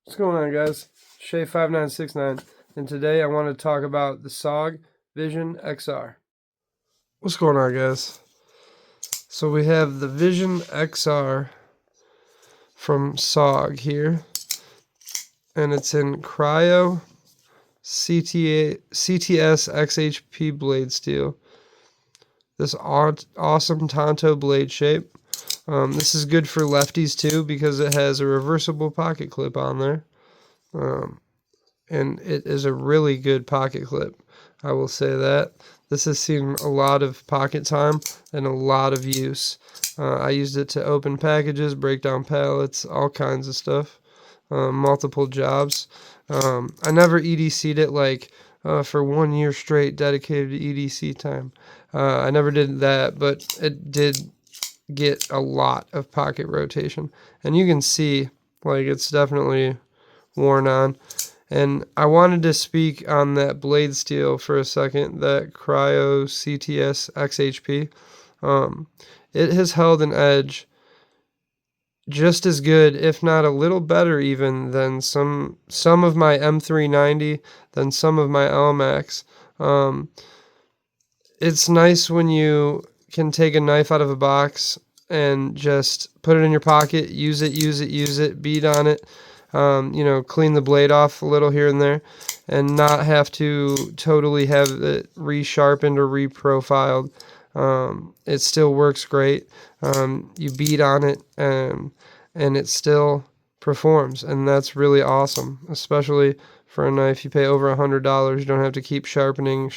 What's going on, guys? Shay5969, and today I want to talk about the SOG Vision XR. What's going on, guys? So we have the Vision XR from SOG here, and it's in Cryo CTS XHP blade steel. This awesome Tonto blade shape. This is good for lefties too because it has a reversible pocket clip on there. And it is a really good pocket clip. I will say that. This has seen a lot of pocket time and a lot of use. I used it to open packages, break down pallets, all kinds of stuff. Multiple jobs. I never EDC'd it like for 1 year straight dedicated to EDC time. I never did that, but it did get a lot of pocket rotation. And you can see, like, it's definitely worn on. And I wanted to speak on that blade steel for a second, that Cryo CTS XHP. It has held an edge just as good, if not a little better even, than some of my M390, than some of my LMAX. It's nice when you can take a knife out of a box and just put it in your pocket, use it, beat on it, clean the blade off a little here and there, and not have to totally have it resharpened or reprofiled. It still works great. You beat on it, and it still performs, and that's really awesome, especially for a knife you pay over $100. You don't have to keep sharpening,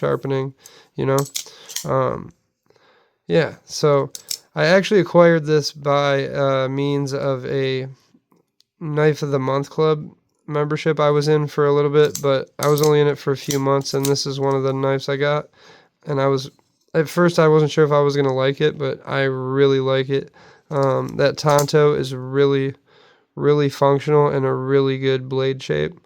yeah, so I actually acquired this by means of a Knife of the Month Club membership I was in for a little bit, but I was only in it for a few months, and this is one of the knives I got. And at first I wasn't sure if I was going to like it, but I really like it. That Tonto is really, really functional and a really good blade shape.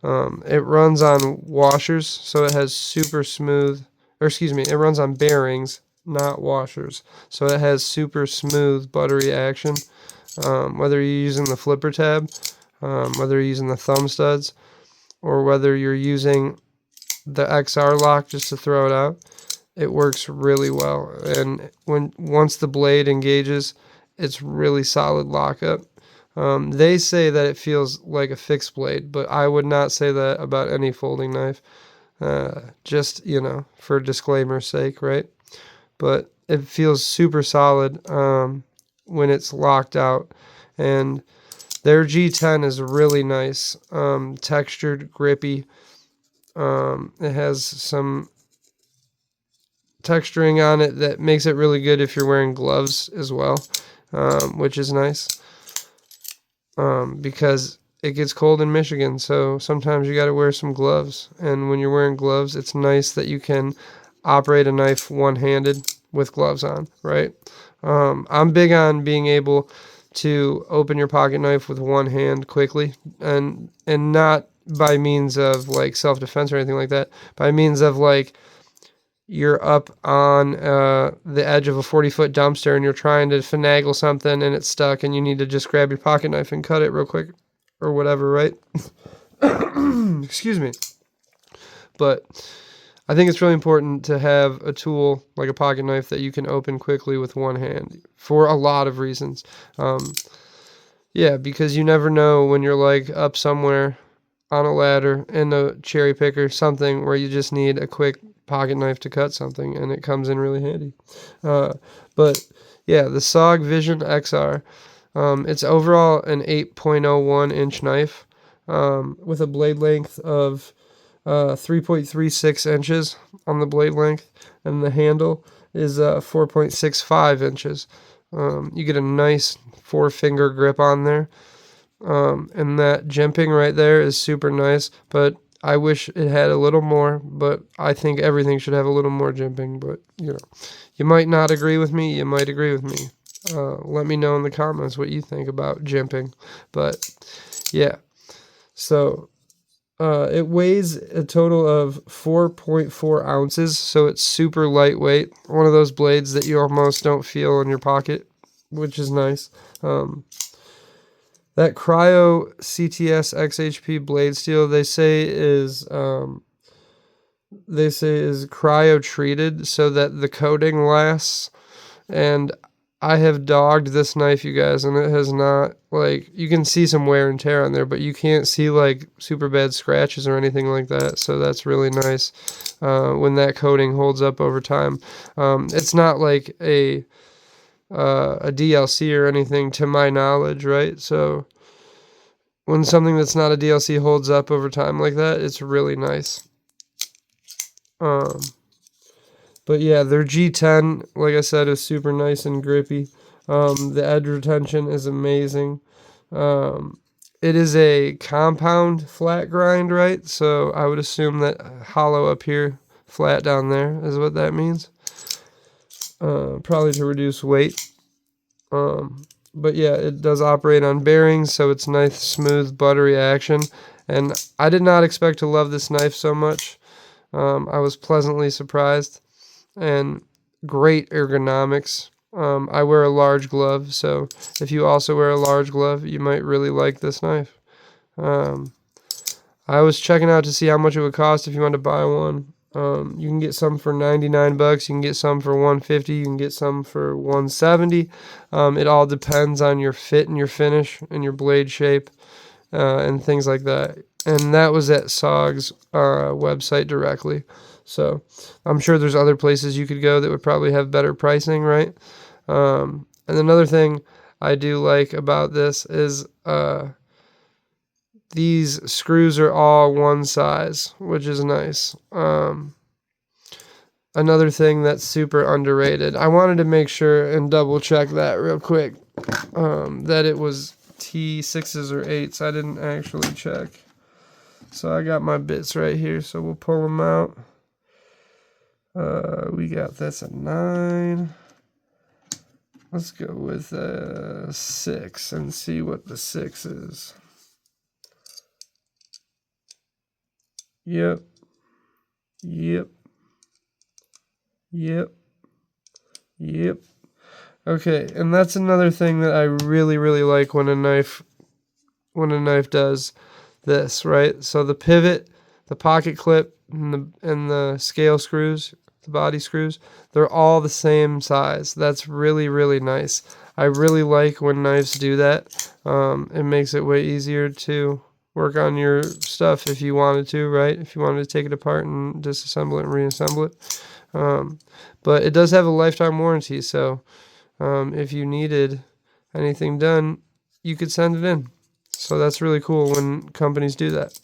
It runs on washers, so it has super smooth, it runs on bearings, not washers. So it has super smooth, buttery action. Whether you're using the flipper tab, whether you're using the thumb studs, or whether you're using the XR lock just to throw it out, it works really well. And once the blade engages, it's really solid lockup. They say that it feels like a fixed blade, but I would not say that about any folding knife. Just, for disclaimer's sake, right? But it feels super solid when it's locked out. And their G10 is really nice, textured, grippy. It has some texturing on it that makes it really good if you're wearing gloves as well, which is nice, because it gets cold in Michigan, so sometimes you got to wear some gloves. And when you're wearing gloves, it's nice that you can operate a knife one-handed with gloves on, right? I'm big on being able to open your pocket knife with one hand quickly, and not by means of like self-defense or anything like that, by means of like you're up on the edge of a 40-foot dumpster and you're trying to finagle something and it's stuck and you need to just grab your pocket knife and cut it real quick or whatever, right? Excuse me. But I think it's really important to have a tool like a pocket knife that you can open quickly with one hand for a lot of reasons. Yeah, because you never know when you're like up somewhere on a ladder in a cherry picker, something where you just need a quick pocket knife to cut something, and it comes in really handy. But yeah, the SOG Vision XR, it's overall an 8.01 inch knife with a blade length of 3.36 inches on the blade length, and the handle is 4.65 inches. You get a nice 4-finger grip on there, and that jimping right there is super nice, but I wish it had a little more, but I think everything should have a little more jimping. But you might not agree with me, you might agree with me. Let me know in the comments what you think about jimping. But yeah, so it weighs a total of 4.4 ounces, so it's super lightweight. One of those blades that you almost don't feel in your pocket, which is nice. That Cryo CTS XHP blade steel, they say is cryo treated so that the coating lasts. And I have dogged this knife, you guys, and it has not, like, you can see some wear and tear on there, but you can't see like super bad scratches or anything like that. So that's really nice when that coating holds up over time. It's not like a DLC or anything to my knowledge, right? So when something that's not a DLC holds up over time like that, it's really nice. But yeah, their G10, like I said, is super nice and grippy. The edge retention is amazing. It is a compound flat grind, right? So I would assume that hollow up here, flat down there is what that means. Probably to reduce weight. But yeah, it does operate on bearings, so it's nice, smooth, buttery action. And I did not expect to love this knife so much. I was pleasantly surprised. And great ergonomics. I wear a large glove, so if you also wear a large glove, you might really like this knife. I was checking out to see how much it would cost if you wanted to buy one. You can get some for $99. You can get some for $150. You can get some for $170. It all depends on your fit and your finish and your blade shape and things like that. And that was at SOG's website directly. So I'm sure there's other places you could go that would probably have better pricing, right? And another thing I do like about this is these screws are all one size, which is nice. Another thing that's super underrated. I wanted to make sure and double check that real quick, that it was T6s or 8s. I didn't actually check. So I got my bits right here, so we'll pull them out. We got this at 9. Let's go with 6 and see what the 6 is. Yep. Okay, and that's another thing that I really, really like when a knife does this, right? So the pivot, the pocket clip, and the scale screws, the body screws, they're all the same size. That's really, really nice. I really like when knives do that. It makes it way easier to work on your stuff if you wanted to, right? If you wanted to take it apart and disassemble it and reassemble it. But it does have a lifetime warranty, so if you needed anything done, you could send it in. So that's really cool when companies do that.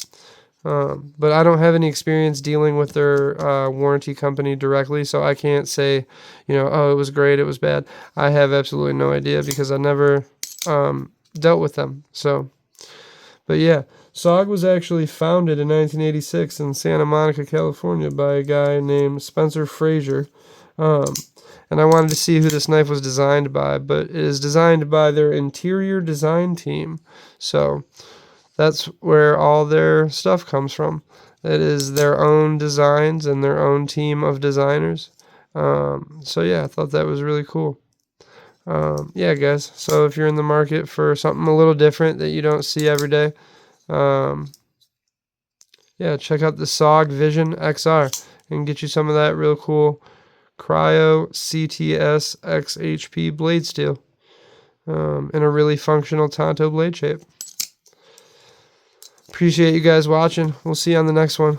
But I don't have any experience dealing with their warranty company directly, so I can't say, oh, it was great, it was bad. I have absolutely no idea because I never dealt with them. So, but yeah, SOG was actually founded in 1986 in Santa Monica, California by a guy named Spencer Frazier. And I wanted to see who this knife was designed by, but it is designed by their interior design team. So that's where all their stuff comes from. It is their own designs and their own team of designers. So yeah, I thought that was really cool. Yeah, guys. So if you're in the market for something a little different that you don't see every day, yeah, check out the SOG Vision XR and get you some of that real cool Cryo CTS XHP blade steel in a really functional Tonto blade shape. Appreciate you guys watching. We'll see you on the next one.